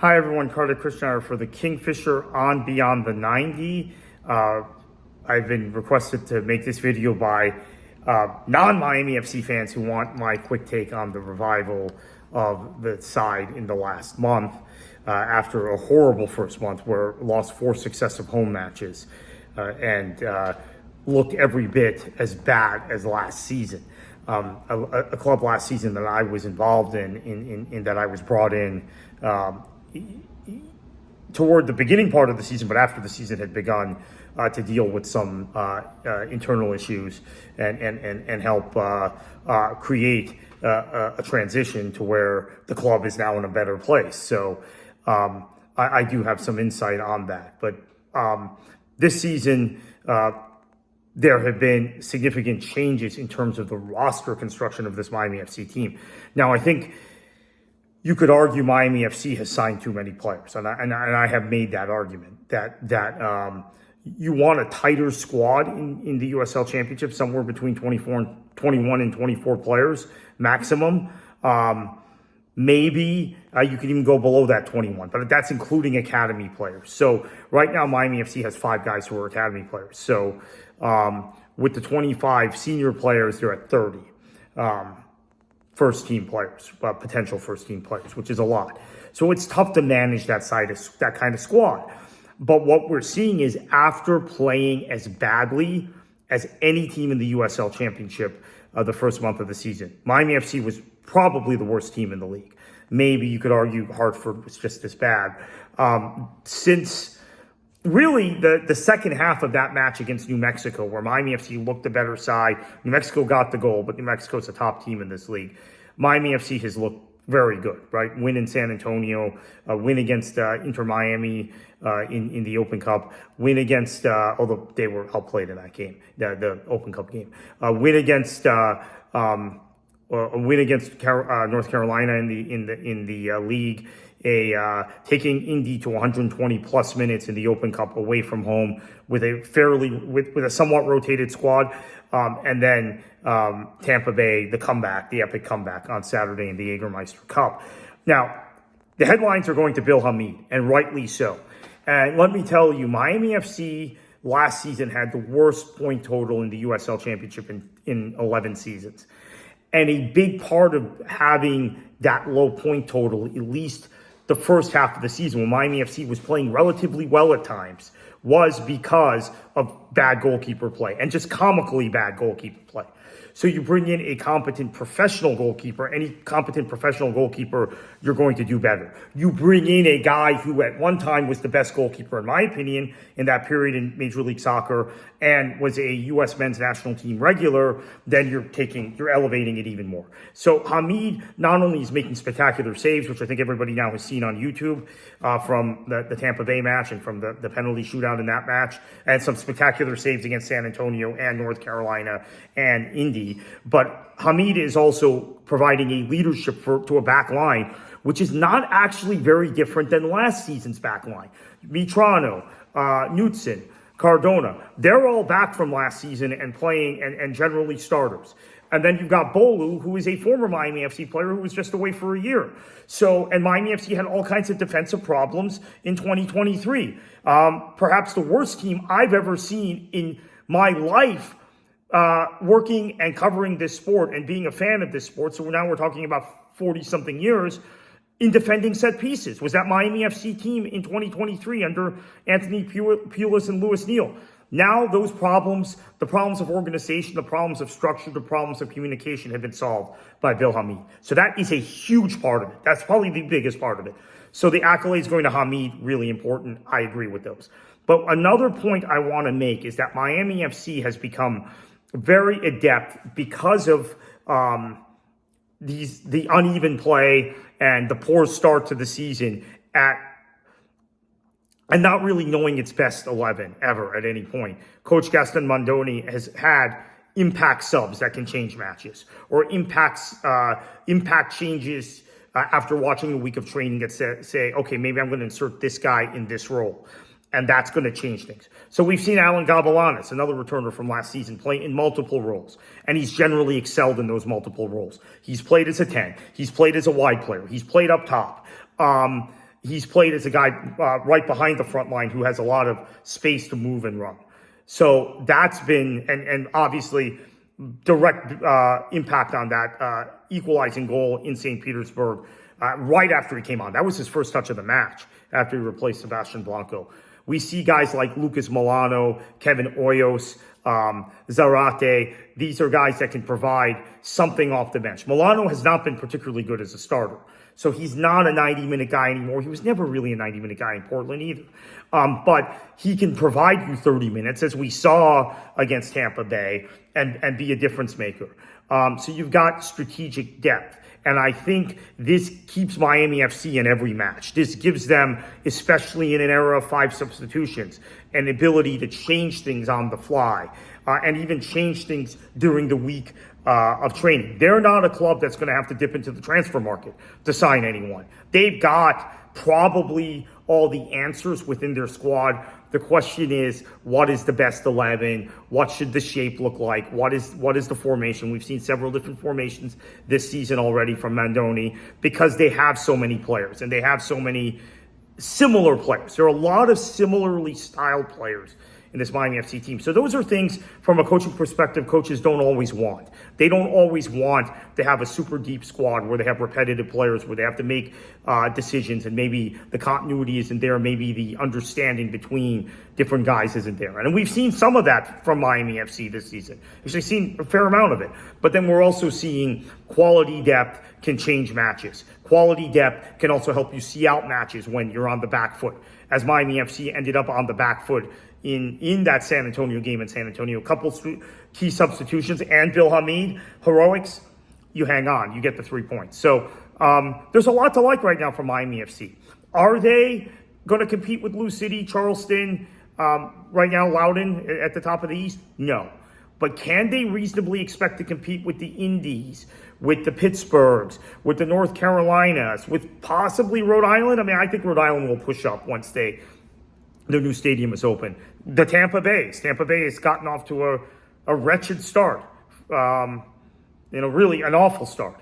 Hi everyone, Carter Christian for the Kingfisher on Beyond the 90. I've been requested to make this video by non-Miami FC fans who want my quick take on the revival of the side in the last month after a horrible first month where it lost 4 successive home matches and looked every bit as bad as last season. A club last season that I was involved in that I was brought in toward the beginning part of the season, but after the season had begun, to deal with some internal issues and help create a transition to where the club is now in a better place. So I do have some insight on that. But this season, there have been significant changes in terms of the roster construction of this Miami FC team. Now, I think you could argue Miami FC has signed too many players, and I have made that argument that you want a tighter squad in the USL Championship, somewhere between 21 and 24 players maximum. Maybe you could even go below that 21, but that's including academy players. So right now, Miami FC has 5 guys who are academy players. So with the 25 senior players, they're at 30. First team players, potential first team players, which is a lot. So it's tough to manage that kind of squad. But what we're seeing is after playing as badly as any team in the USL Championship the first month of the season, Miami FC was probably the worst team in the league. Maybe you could argue Hartford was just as bad. Since really the second half of that match against New Mexico, where Miami FC looked the better side. New Mexico got the goal, but New Mexico's the top team in this league. Miami FC has looked very good, right? Win in San Antonio, win against Inter Miami in the Open Cup, win against, although they were outplayed in that game, the Open Cup game, win against North Carolina in the league. Taking Indy to 120 plus minutes in the Open Cup away from home with a somewhat rotated squad, and then Tampa Bay, the epic comeback on Saturday in the Jägermeister Cup. Now, the headlines are going to Bill Hamid, and rightly so. And let me tell you, Miami FC last season had the worst point total in the USL Championship in 11 seasons. And a big part of having that low point total, at least the first half of the season when Miami FC was playing relatively well at times, was because of bad goalkeeper play and just comically bad goalkeeper play. So you bring in a competent professional goalkeeper, any competent professional goalkeeper, you're going to do better. You bring in a guy who at one time was the best goalkeeper, in my opinion, in that period in Major League Soccer and was a U.S. men's national team regular, then you're elevating it even more. So Hamid not only is making spectacular saves, which I think everybody now has seen on YouTube from the Tampa Bay match and from the penalty shootout in that match, and some spectacular saves against San Antonio and North Carolina and Indy. But Hamid is also providing a leadership to a back line, which is not actually very different than last season's back line. Mitrano, Knutson, Cardona, they're all back from last season and playing and generally starters. And then you've got Bolu, who is a former Miami FC player who was just away for a year. So, and Miami FC had all kinds of defensive problems in 2023. Perhaps the worst team I've ever seen in my life working and covering this sport and being a fan of this sport. So now we're talking about 40-something years in defending set pieces. Was that Miami FC team in 2023 under Anthony Pulis and Louis Neal? Now those problems, the problems of organization, the problems of structure, the problems of communication have been solved by Bill Hamid. So that is a huge part of it. That's probably the biggest part of it. So the accolades going to Hamid, really important. I agree with those. But another point I want to make is that Miami FC has become very adept because of the uneven play and the poor start to the season and not really knowing its best 11 ever at any point. Coach Gaston Mondoni has had impact subs that can change matches, or impact changes after watching a week of training that say, okay, maybe I'm going to insert this guy in this role. And that's going to change things. So we've seen Alan Gabalanis, another returner from last season, play in multiple roles. And he's generally excelled in those multiple roles. He's played as a 10. He's played as a wide player. He's played up top. he's played as a guy right behind the front line who has a lot of space to move and run. So that's been, and obviously direct impact on that equalizing goal in St. Petersburg right after he came on. That was his first touch of the match after he replaced Sebastian Blanco. We see guys like Lucas Milano, Kevin Hoyos, Zarate. These are guys that can provide something off the bench. Milano has not been particularly good as a starter. So he's not a 90-minute guy anymore. He was never really a 90-minute guy in Portland either. But he can provide you 30 minutes, as we saw against Tampa Bay, and be a difference maker. So you've got strategic depth. And I think this keeps Miami FC in every match. This gives them, especially in an era of 5 substitutions, an ability to change things on the fly and even change things during the week of training. They're not a club that's going to have to dip into the transfer market to sign anyone. They've got probably all the answers within their squad. The question is, what is the best 11? What should the shape look like? What is the formation? We've seen several different formations this season already from Mandoni because they have so many players and they have so many similar players. There are a lot of similarly styled players in this Miami FC team. So those are things from a coaching perspective coaches don't always want. They don't always want to have a super deep squad where they have repetitive players, where they have to make decisions and maybe the continuity isn't there, maybe the understanding between different guys isn't there. And we've seen some of that from Miami FC this season. Actually seen a fair amount of it. But then we're also seeing quality depth can change matches. Quality depth can also help you see out matches when you're on the back foot. As Miami FC ended up on the back foot in that San Antonio game in San Antonio, a couple key substitutions and Bill Hamid heroics, you hang on, you get the 3 points. So there's a lot to like right now from Miami FC. Are they going to compete with Lou City, Charleston, right now Loudoun at the top of the East? No. But can they reasonably expect to compete with the Indies, with the Pittsburghs, with the North Carolinas, with possibly Rhode Island? I mean, I think Rhode Island will push up once their new stadium is open. The Tampa Bay has gotten off to a wretched start. Really an awful start.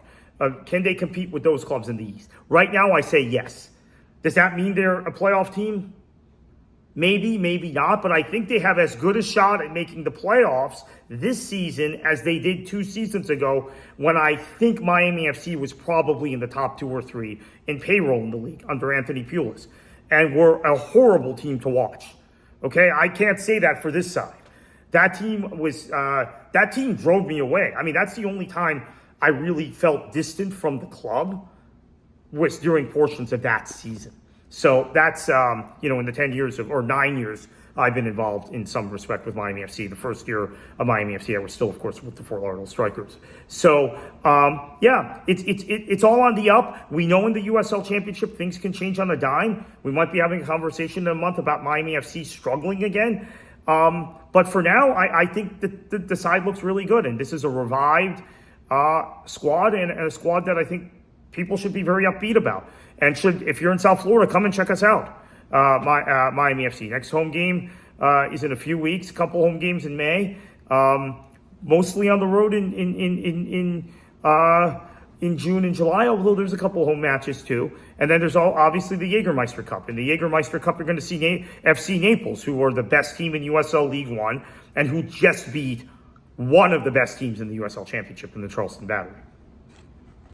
Can they compete with those clubs in the East? Right now, I say yes. Does that mean they're a playoff team? Maybe, maybe not, but I think they have as good a shot at making the playoffs this season as they did 2 seasons ago, when I think Miami FC was probably in the top 2 or 3 in payroll in the league under Anthony Pulis, and were a horrible team to watch. Okay, I can't say that for this side. That team drove me away. I mean, that's the only time I really felt distant from the club was during portions of that season. So that's, in the 10 years or 9 years I've been involved in some respect with Miami FC. The first year of Miami FC, I was still, of course, with the Fort Lauderdale Strikers. So, it's all on the up. We know in the USL Championship, things can change on a dime. We might be having a conversation in a month about Miami FC struggling again. But for now, I think that the side looks really good. And this is a revived squad and a squad that I think people should be very upbeat about. And if you're in South Florida, come and check us out. Miami FC. Next home game is in a few weeks. A couple home games in May. Mostly on the road in June and July, although there's a couple home matches too. And then there's obviously the Jägermeister Cup. In the Jägermeister Cup, you're going to see FC Naples, who are the best team in USL League One and who just beat one of the best teams in the USL Championship in the Charleston Battery.